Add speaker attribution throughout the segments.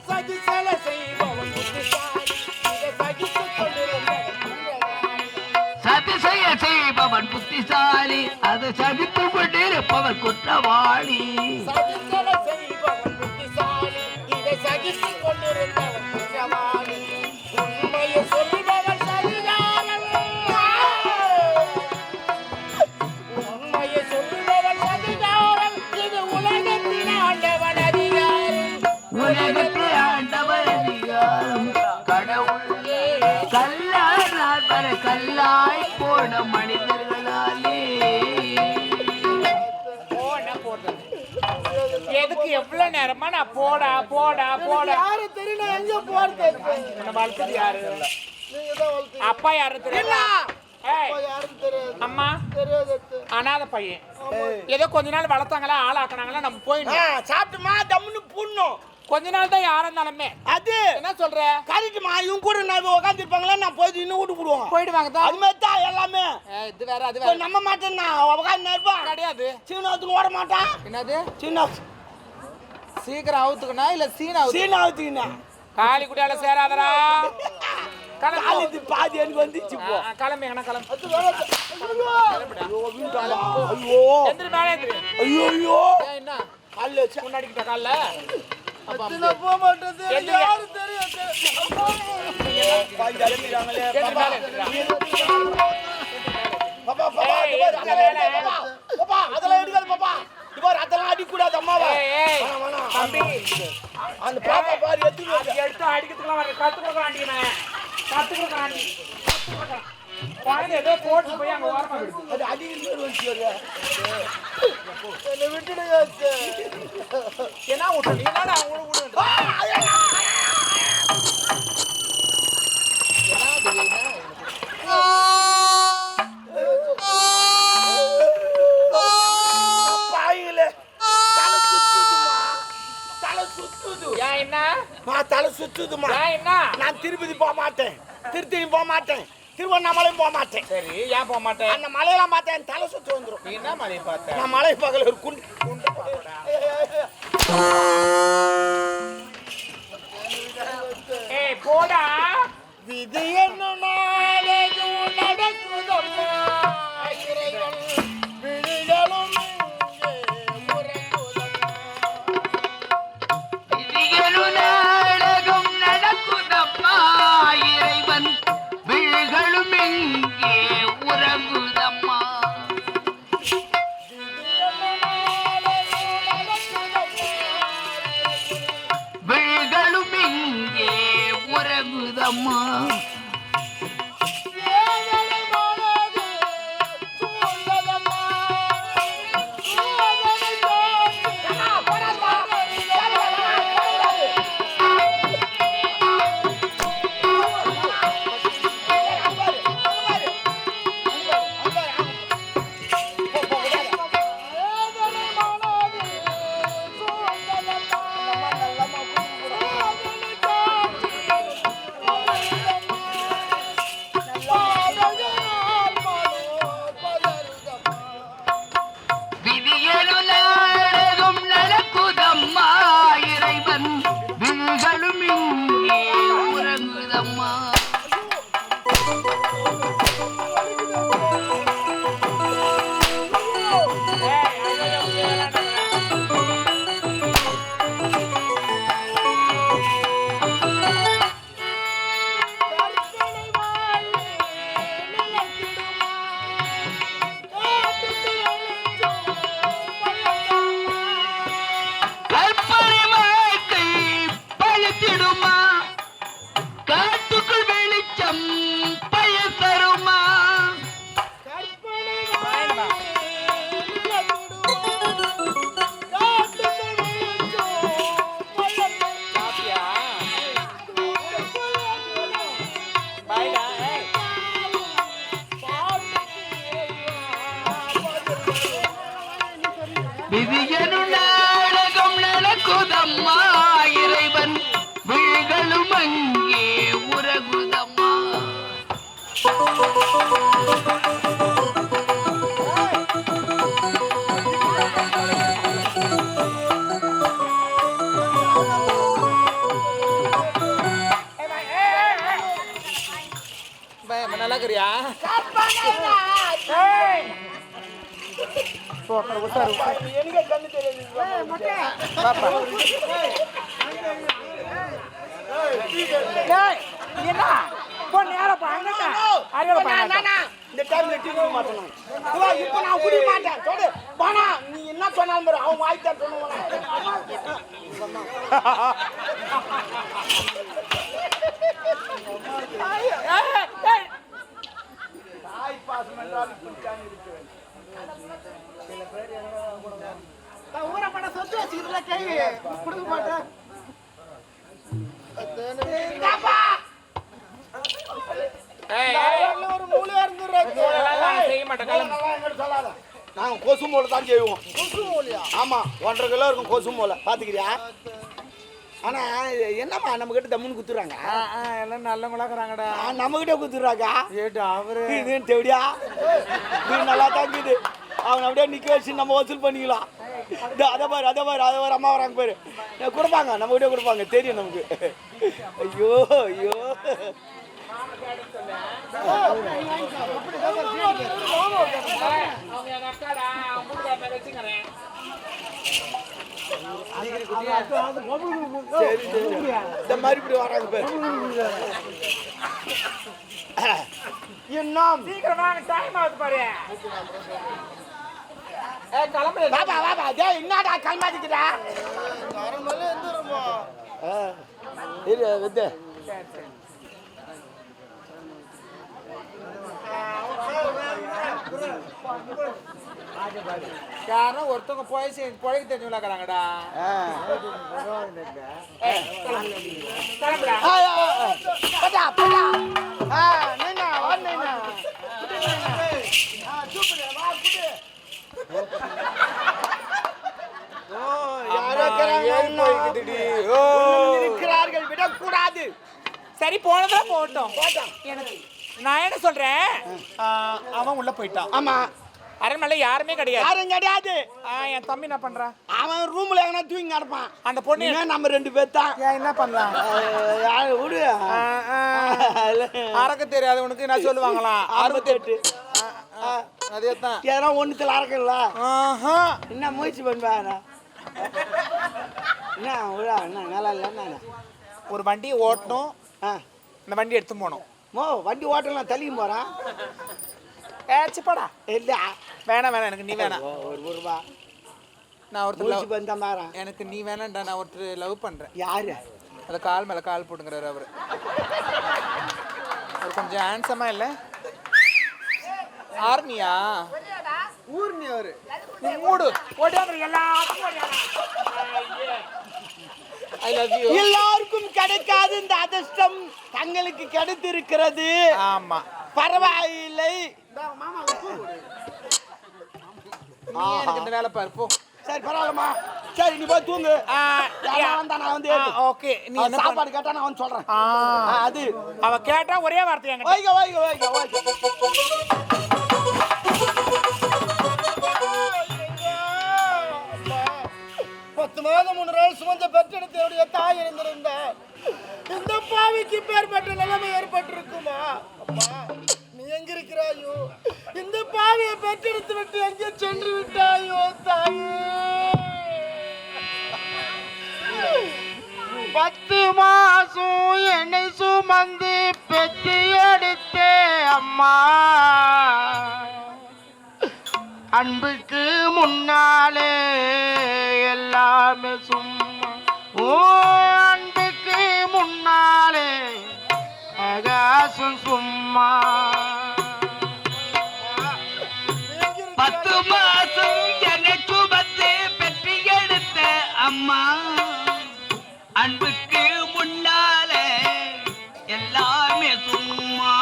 Speaker 1: சதிசல செய்பவன் புத்திசாலி இதை சகித்துக் கொண்டிருந்தவன்
Speaker 2: சதி செய்பவன் புத்திசாலி அதை சகித்துக் கொண்டிருப்பவன் குற்றவாளி.
Speaker 1: சதிசல செய்பவன் புத்திசாலி இதை சகித்துக் கொண்டிருந்தவன் குற்றவாளி. உண்மையை சொல்பவன் சதிகாரன் உண்மையை சொல்பவன் சதிகாரன் இது உலகத்தின் ஆண்டவன் அதிகாரம்.
Speaker 2: உலகத்தை ஆண்டவர் அதிகாரம் கடவுளே கல்லார் வர கல்லாய் போன மனிதர்களாலே.
Speaker 1: எதுக்கு எவ்வளவு நேரமா நான் போடா போடா போடா யாரு தெரியல எங்க போறது வளர்த்தது யாரு அப்பா யாரு தெரியல அம்மா அனாத பையன் ஏதோ கொஞ்ச நாள் வளர்த்தாங்களா ஆளாக்குனாங்களா நம்ம போயிடணும் சாப்பிட்டுமா தம்முன்னு புண்ணும் கொஞ்ச நாள் தான் யாரா இருந்தாலுமே அது என்ன சொல்ற கரெக்ட்மா இவங்க கூட நான் உட்காந்துருப்பாங்களா நான் போய் இன்னும் வீட்டு போடுவோம் போயிடுவாங்க தான் அது மாதிரி தான் எல்லாமே இது வேற அது வேற நம்ம மாட்டேன் நான் உட்காந்து இருப்பான் கிடையாது சீனாவுக்கு ஓட மாட்டான் என்னது சீனா சீக்கிரம் அவுத்துக்கனா இல்ல சீனா அவுத்துக்கனா காலி குடியால சேராதடா காலி பாதி எனக்கு வந்துச்சு போ கிளம்பி எங்கனா கிளம்பு ஐயோ எந்திரி மேலே எந்திரி ஐயோ என்ன கால்ல வச்சு முன்னாடிக்கிட்ட கால்ல அத்தனை போக மாட்டது யாரு தெரியும் பாதி அடிக்குறாங்களே பாப்பா பாப்பா அதெல்லாம் எடுக்காத பாப்பா இவர் அதெல்லாம் அடிக்க கூடாது அம்மாவா தம்பி அந்த பாப்பா பாரு எடுத்து அடிக்கிறதுக்குலாம் வர கத்துக்குறாண்டி பாருங்க ஏதோ போட்டு போய் அங்க ஓரமா விடு அது அடிக்கிறது வந்து என்ன விட்டுடுங்க என்ன விட்டு நீ என்னடா அவங்கள விடு தலை சுத்துதுமா என்ன நான் திருப்பதி போக மாட்டேன் திருத்தணி போக மாட்டேன் திருவண்ணாமலையும் போக மாட்டேன் சரி ஏன் போக மாட்டேன் அந்த மலையெல்லாம் பார்த்தேன் என் தலை சுத்து வந்துடும் நீ என்ன மலையை பார்த்தேன் நான் மலை பக்கத்தில் ஒரு குண்டு ஏய் போடா விதி என்ன நடக்குதம்மா இறைவன் விழிகளும்
Speaker 2: அம்மா விதியனு நாடகம் நடக்குதம்மா இறைவன் விழிகளும் அங்கே உறகுதம்மா.
Speaker 3: எனக்கு கண்ணு தெரியாது
Speaker 1: என்ன போ நேரம்
Speaker 3: இந்த டைம்ல டீ குடிக்க மாட்டேன் இப்போ நான் குடிக்க மாட்டேன் சொல்லு போனா நீ என்ன சொன்னாலும் பாரு அவன் வாய்த்தான் சொல்லுவான் தாய் பாசம் என்றால் இப்படித்தான் இருக்கிறேன் சில பேர் ஊரை பட சொத்து வச்சுக்கிறதுல கேள்வி கொடுக்க மாட்டேன் ஒரு மூலையா சொல்லாத நாங்க கொசு மூளை தான் செய்வோம் கொசு மூலையா ஆமா 1.5 கிலோ இருக்கும் கொசு மூளை பாத்துக்கிறியா ஆனா என்னம்மா நம்ம கிட்ட தம்முன்னு குத்துறாங்க
Speaker 1: எல்லாம் நல்லவங்களாக்குறாங்கடா
Speaker 3: நம்ம கிட்ட குத்துறாங்க
Speaker 1: ஏட்டு அவரு
Speaker 3: இதுன்னு தெவிடியா இது நல்லா தாங்குது அவன் அப்படியே நிக்க வச்சு நம்ம வசூல் பண்ணிக்கலாம் அதை பாரு அம்மா வராங்க பாரு கொடுப்பாங்க நம்ம கிட்ட கொடுப்பாங்க தெரியும் நமக்கு ஐயோ ஐயோ இந்த மாதிரி இப்படி வராங்க பேர் என்ன
Speaker 1: சீக்கிரமா டைம் ஆகுது பாரு கிளம்பு
Speaker 3: பாபா டேய் என்னடா கிளம்பாதிக்கிறா இரு வந்து
Speaker 1: யாரும் ஒருத்தவங்க போய் பொழைக்க தெரிஞ்சுலாக்கிறாங்கடா கிளம்புடா
Speaker 3: இருக்கிறார்கள் விடக்கூடாது
Speaker 1: சரி போனதான் போட்டோம் எனக்கு நான் என்ன சொல்றேன் அவன் உள்ள போயிட்டான்
Speaker 3: ஆமா
Speaker 1: அரண்மனை யாருமே கிடையாது
Speaker 3: யாரும் கிடையாது
Speaker 1: என் தம்பி என்ன பண்றான்
Speaker 3: அவன் ரூம்ல எங்கன்னா தூங்கி கிடப்பான்
Speaker 1: அந்த பொண்ணு
Speaker 3: நம்ம 2 பேர் தான்
Speaker 1: என்ன பண்ணலாம்
Speaker 3: விடு
Speaker 1: அறக்க தெரியாது உனக்கு நான் சொல்லுவாங்களாம்
Speaker 3: 68
Speaker 1: அதே தான்
Speaker 3: ஏன்னா ஒண்ணுத்துல அறக்கல என்ன முயற்சி பண்ணுவாங்க என்ன விழா என்ன நல்லா இல்லை என்ன
Speaker 1: ஒரு வண்டியை ஓட்டணும் இந்த வண்டி எடுத்து போகணும்
Speaker 3: வண்டி ஓட்டலாம் தள்ளியும் போறான்
Speaker 1: ஏச்சுப்படா
Speaker 3: இல்ல
Speaker 1: வேணாம் எனக்கு நீ வேணாம்
Speaker 3: ஒரு ரூபா
Speaker 1: நான் ஒருத்தர்
Speaker 3: வந்த மாதிரி
Speaker 1: எனக்கு நீ வேணாம்டா நான் ஒருத்தர் லவ் பண்றேன்
Speaker 3: யாரு
Speaker 1: அது கால் மேல கால் போட்டுங்கிறாரு அவரு கொஞ்சம் ஹேண்ட்ஸமா இல்ல ஆர்னியா
Speaker 3: ஊர்னி அவரு
Speaker 1: நீ மூடு ஓடியாங்க எல்லாரும் ஐ லவ் யூ
Speaker 3: எல்லாருக்கும் கிடைக்காது இந்த அதிர்ஷ்டம் தங்களுக்கு கிடைத்திருக்கிறது
Speaker 1: ஆமா
Speaker 3: பரவாயில்லை
Speaker 1: நீ எனக்கு இந்த வேலை பாரு போ
Speaker 3: சரி பரவாயில்லம்மா சரி நீ போய் தூங்கு வந்தா நான் வந்து
Speaker 1: ஓகே நீ என்ன
Speaker 3: சாப்பாடு கேட்டா நான் வந்து சொல்றேன் அது
Speaker 1: அவ கேட்டா ஒரே வார்த்தை என்கிட்ட
Speaker 3: வைங்க 10 மாதம் 3 நாள் சுமந்த பெற்றெடுத்தவுடைய தாய் இருந்திருந்தார் இந்த பாவிக்கு பேர்பட்ட நிலைமை ஏற்பட்டிருக்குமா அம்மா நீ எங்க இருக்கிறாயோ இந்த பாவியை பெற்றெடுத்து விட்டு எங்கே சென்று விட்டாயோ தாயே 10 மாசம் என்னை சுமந்து பெத்தி எடுத்தே அம்மா அன்புக்கு முன்னாலே எல்லாமே சும்மா ஓ அன்புக்கு முன்னாலே ஆகாசம் சும்மா
Speaker 2: 10 மாசம் என்னை சுமந்து பெற்றி எடுத்த அம்மா அன்புக்கு முன்னாலே எல்லாமே சும்மா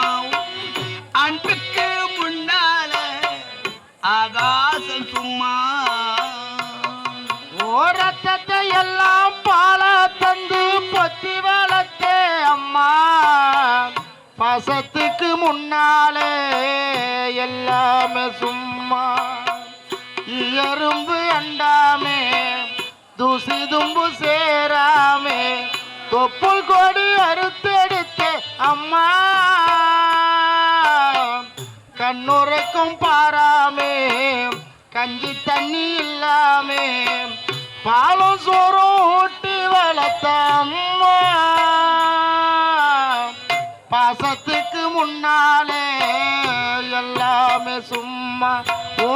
Speaker 2: அன்புக்கு முன்னாலே ஆகாசம் சும்மா
Speaker 3: ரத்தத்தை எல்லாம் பால தந்து பொத்தி வளர்த்தே அம்மா பாசத்துக்கு முன்னாலே எல்லாமே சும்மா எறும்பு அண்டாமே தூசி தும்பு சேராமே தொப்புள் கொடி அறுத்தெடுத்தே அம்மா கண்ணுரைக்கும் பாராமே கஞ்சி தண்ணி இல்லாமே பாலும் சோறும் ஊட்டி வளர்த்த அம்மா பாசத்துக்கு முன்னாலே எல்லாமே சும்மா ஓ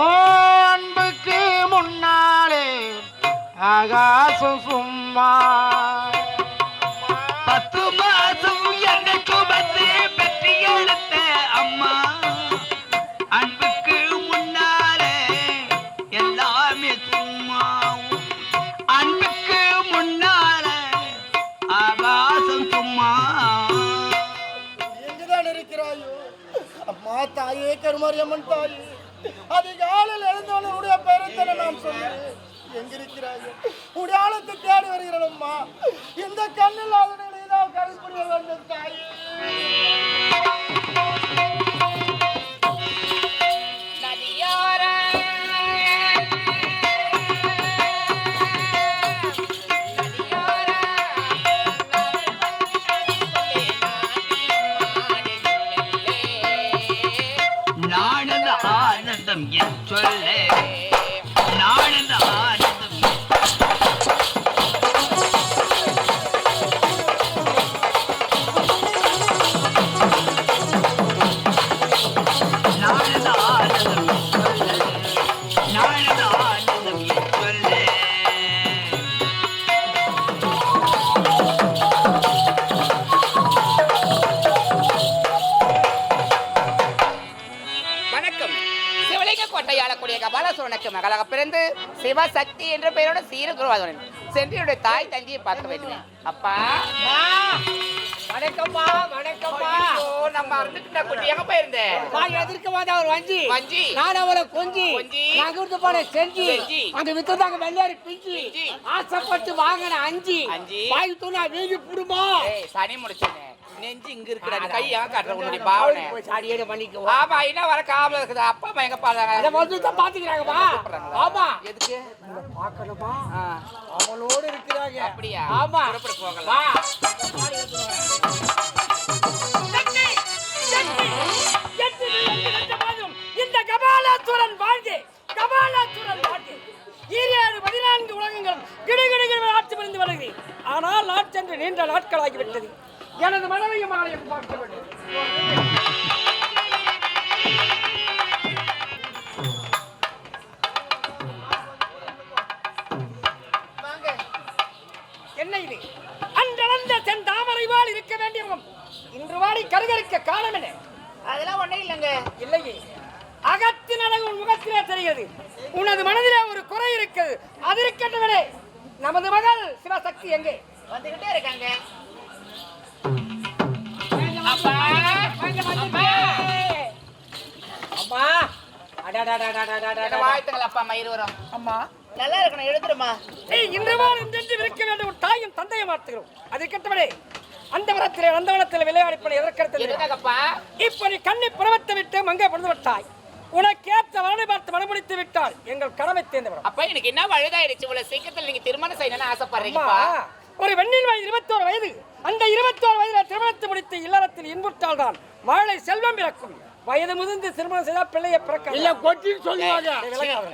Speaker 3: அன்புக்கு முன்னாலே ஆகாசம் சும்மா
Speaker 2: 10 மாசம் என்னை சுமந்து பெற்று எடுத்த அம்மா அன்புக்கு முன்னாலே எல்லாமே சும்மா அன்புக்கு முன்னாலே ஆகாசம் சும்மா
Speaker 3: எங்குதான் இருக்கிறாயோ அம்மா தாயே கருமாரியம்மன் தாயே அதிகாலையில் எழுந்தவன உடைய பெயரை நாம் சொல்லுவேன் எங்கிருக்கிறாயோ உடைய ஆழத்தை தேடி வருகிறோம்மா இந்த கண்ணில்லாத நிலையில்தான் கருப்புரிய வேண்டும் தாயே
Speaker 2: நானந்த ஆனந்தம் என் சொல்ல நானந்த ஆனந்தம் நானந்த ஆனந்தம் என் சொல்ல நானந்த ஆனந்தம் என் சொல்ல
Speaker 4: வணக்கம். சிவலிங்க கோட்டை ஆளக்கூடிய கபாலசுரனுக்கு மகளாக பிறந்து சிவசக்தி என்ற பெயரோட சீரகுருவாதவன் சென்றியுடைய தாய் தங்கியை பார்க்க வேண்டும். அப்பா
Speaker 1: வணக்கம்ப்பா வணக்கம்ப்பா.
Speaker 4: நம்ம இருந்துட்டு குட்டி எங்க போயிருந்தேன்?
Speaker 1: எதிர்க்க வந்த ஒரு வஞ்சி
Speaker 4: வஞ்சி.
Speaker 1: நான் அவளை கொஞ்சி
Speaker 4: கொஞ்சி.
Speaker 1: நாங்க இருந்து போன செஞ்சு
Speaker 4: செஞ்சு.
Speaker 1: அங்க வித்துதாங்க வெள்ளாரி பிஞ்சு
Speaker 4: பிஞ்சு.
Speaker 1: ஆசைப்பட்டு வாங்கின அஞ்சி
Speaker 4: அஞ்சி.
Speaker 1: வாய் தூணா வீங்கி புடுமா
Speaker 4: ஏய் சனி முடிச்சேனே நெஞ்சு இங்க இருக்குடா கையா காட்டுற உன்னுடைய பாவனை.
Speaker 1: சாடியே பண்ணிக்கோ.
Speaker 4: ஆமா என்ன வர காவல இருக்குது. அப்பா அம்மா எங்க பாருங்க?
Speaker 1: அத வந்து தான் பாத்துக்கறாங்கப்பா. ஆமா
Speaker 4: எதுக்கு
Speaker 1: பார்க்கணுமா?
Speaker 4: ஆ,
Speaker 1: அவளோட இருக்கிறாங்க.
Speaker 4: அப்படியா?
Speaker 1: ஆமா
Speaker 4: புறப்பட்டு போகலாம்.
Speaker 1: வா. இந்த கபாலசுரன் வாழ்க கபாலசுரன் வாழ்க. 14 உலகங்களும் கிடுகிடுகிடு ஆட்சி புரிந்து வருகிறது. ஆனால் ஆட்சென்று நீண்ட நாட்களாகிவிட்டது. எனது மனைவியும் ஆலயம் பார்க்க வேண்டும். என்ன இது? அன்றளந்த சென் தாமரைவாள் இருக்க வேண்டியவன் இன்று வாடி கருகருக்க காரணம் என்ன?
Speaker 4: அதெல்லாம் ஒண்ணே இல்லைங்க.
Speaker 1: இல்லையே, அகத்தின் அழகு உன் முகத்திலே தெரிகிறது. உனது மனதிலே ஒரு குறை இருக்கிறது. அது இருக்கட்டவனே, நமது மகள் சிவசக்தி எங்கே?
Speaker 4: வந்துகிட்டே இருக்காங்க.
Speaker 1: அப்பா அம்மா
Speaker 4: என்ன வாழ்த்துங்கள் அப்பா அம்மா இருவரும்.
Speaker 1: அம்மா
Speaker 4: நல்லா இருக்கணும் எழுதுருமா.
Speaker 1: இன்று வாள் இன்றென்று இருக்க வேண்டும். ஒரு தாயும் தந்தையை மாற்றுகிறோம். அது இருக்கட்டவனே, அந்த வரத்திலே நந்தவனத்தில் விளையாடிப்பன எதற்கடுத்து?
Speaker 4: எதுக்காகப்பா?
Speaker 1: இப்ப நீ கண்ணை புறவத்தை விட்டு மங்கை பொழுது விட்டாய். உனக்கேற்ற வரனை பார்த்து மனமுடித்து விட்டால் எங்கள் கடமை தேர்ந்தவரும்.
Speaker 4: அப்பா எனக்கு என்ன வயதாயிடுச்சு? இவ்வளவு சீக்கிரத்தில் நீங்க திருமணம் செய்யணும்னு ஆசைப்படுறீங்கப்பா.
Speaker 1: ஒரு பெண்ணின் வயது 21 வயது. அந்த 21 வயதில் திருமணத்தை முடித்து இல்லறத்தில் இன்புற்றால் தான் வாழை செல்வம் பிறக்கும். வயது முதிர்ந்து திருமணம் செய்தா பிள்ளைய பிறக்க இல்ல கொட்டி சொல்லுவாங்க.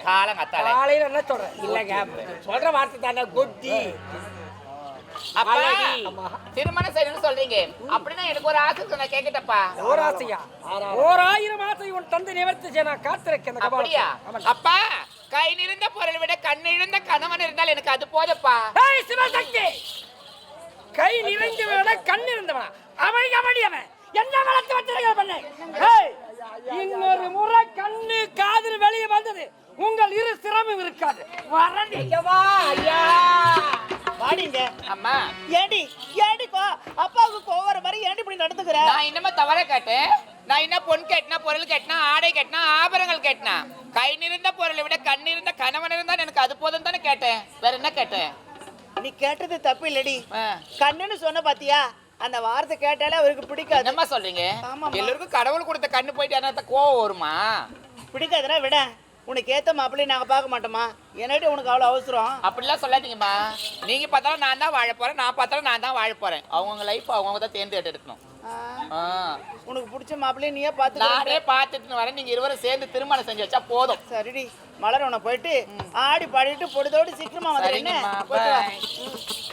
Speaker 4: காலம் கத்தால
Speaker 1: காலையில என்ன சொல்றேன்? இல்லங்க சொல்ற வார்த்தை தானே கொட்டி.
Speaker 4: அப்பா திருமணம் செய்யணும்னு சொல்றீங்க. அப்படின்னா எனக்கு ஒரு ஆசை சொன்ன கேக்கட்டப்பா.
Speaker 1: ஒரு ஆசையா? 1000 ஆசை உன் தந்தை நிவர்த்தி செய்ய நான் காத்திருக்கேன்.
Speaker 4: அப்படியா? அப்பா கை நிறைந்த பொருளை விட கண் இழந்த கணவன் இருந்தால் எனக்கு அது போதப்பா.
Speaker 1: ஏய் சிவசக்தி, கை நிறைந்தவன கண் இருந்தவனா? அவன் அவன் என்ன வளர்த்து வச்சிருக்க பண்ணு? ஏய் இன்னொரு முறை கண்ணு காதில் வெளியே வந்தது உங்கள் இரு சிரமம் இருக்காது. வரண்டிக்கவா ஐயா வாடிங்க.
Speaker 4: அம்மா
Speaker 1: ஏடிக்கோ அப்பாவுக்கு கோவற மாதிரி ஏண்டி இப்படி நடந்துக்கிற?
Speaker 4: நான் இன்னமா தவற கேட்டேன். நான் என்ன பொன் கேட்டனா, பொருள் கேட்டனா, ஆடை கேட்டனா, ஆபரணங்கள் கேட்டனா? கை நிறைந்த பொருளை விட கண் இருந்த கணவன் இருந்தால் எனக்கு அது போதும் தானே கேட்டேன். வேற என்ன கேட்டேன்?
Speaker 5: நீ கேட்டது தப்பு இல்லடி. கண்ணுன்னு சொன்ன பாத்தியா, அந்த வார்த்தை கேட்டாலே அவருக்கு பிடிக்காது.
Speaker 4: என்னம்மா சொல்றீங்க?
Speaker 5: ஆமாம்மா.
Speaker 4: எல்லாருக்கும் கடவுள் கொடுத்த கண்ணு போயிட்டு என்ன கோவம் வருமா?
Speaker 5: பிடிக்காதுன்னா விட. உனக்கு ஏத்த மாப்பிள்ளையை நாங்க பார்க்க மாட்டோமா? என்னடி உனக்கு அவ்வளவு அவசரம்?
Speaker 4: அப்படிலாம் சொல்லாதீங்கம்மா. நீங்க பார்த்தாலும் நான் தான் வாழ போறேன், நான் பார்த்தாலும் நான் தான் வாழ போறேன். அவங்கவுங்க லைஃப் அவங்கவுங்க தான் தேர்ந்து எடுக்கணும்.
Speaker 5: ஆ, உனக்கு பிடிச்ச மாப்பிள்ளையை நீயே
Speaker 4: நானே
Speaker 5: பார்த்து
Speaker 4: பார்த்துட்டு வரேன். நீங்க இருவரும் சேர்ந்து திருமணம் செஞ்சு வச்சா போதும்.
Speaker 5: சரிடி மலர், உன போயிட்டு ஆடி பாடிட்டு பொழுதோடு சீக்கிரமா வந்துடுறேன்.
Speaker 4: சரிங்கம்மா,
Speaker 5: போயிட்டு வா.
Speaker 4: bye.